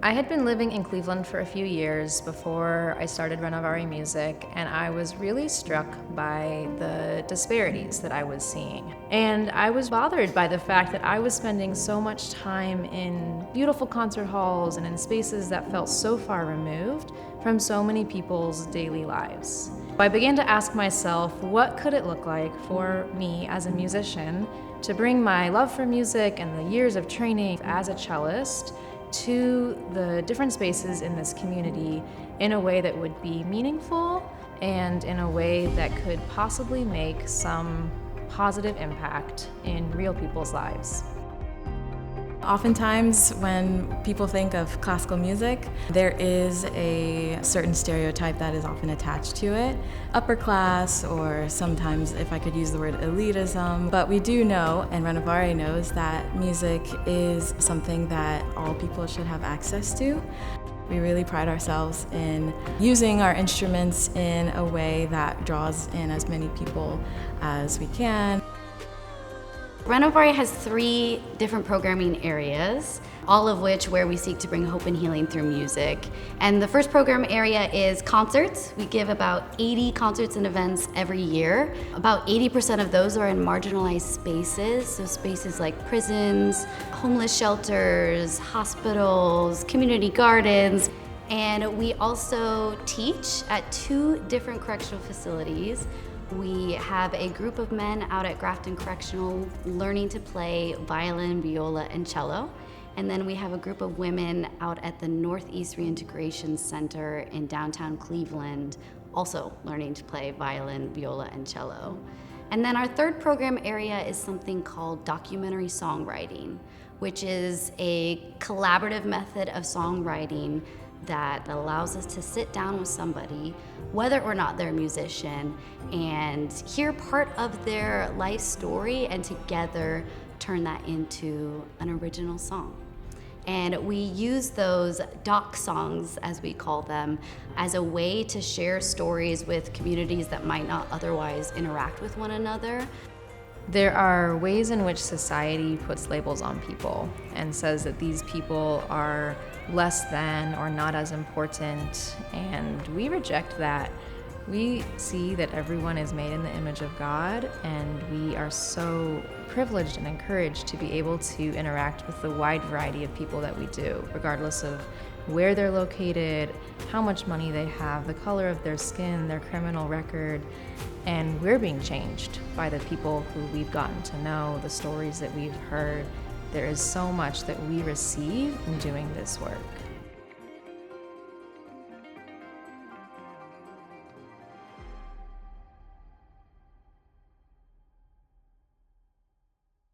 I had been living in Cleveland for a few years before I started Renovare Music, and I was really struck by the disparities that I was seeing. And I was bothered by the fact that I was spending so much time in beautiful concert halls and in spaces that felt so far removed from so many people's daily lives. I began to ask myself, what could it look like for me as a musician to bring my love for music and the years of training as a cellist to the different spaces in this community in a way that would be meaningful and in a way that could possibly make some positive impact in real people's lives. Oftentimes when people think of classical music, there is a certain stereotype that is often attached to it. Upper class, or sometimes, if I could use the word, elitism. But we do know, and Renovare knows, that music is something that all people should have access to. We really pride ourselves in using our instruments in a way that draws in as many people as we can. Renovare has 3 different programming areas, all of which where we seek to bring hope and healing through music. And the first program area is concerts. We give about 80 concerts and events every year. About 80% of those are in marginalized spaces, so spaces like prisons, homeless shelters, hospitals, community gardens. And we also teach at 2 different correctional facilities. We have a group of men out at Grafton Correctional learning to play violin, viola, and cello. And then we have a group of women out at the Northeast Reintegration Center in downtown Cleveland, also learning to play violin, viola, and cello. And then our third program area is something called documentary songwriting, which is a collaborative method of songwriting that allows us to sit down with somebody, whether or not they're a musician, and hear part of their life story and together turn that into an original song. And we use those doc songs, as we call them, as a way to share stories with communities that might not otherwise interact with one another. There are ways in which society puts labels on people and says that these people are less than or not as important, and we reject that. We see that everyone is made in the image of God, and we are so privileged and encouraged to be able to interact with the wide variety of people that we do, regardless of where they're located, how much money they have, the color of their skin, their criminal record. And we're being changed by the people who we've gotten to know, the stories that we've heard. There is so much that we receive in doing this work.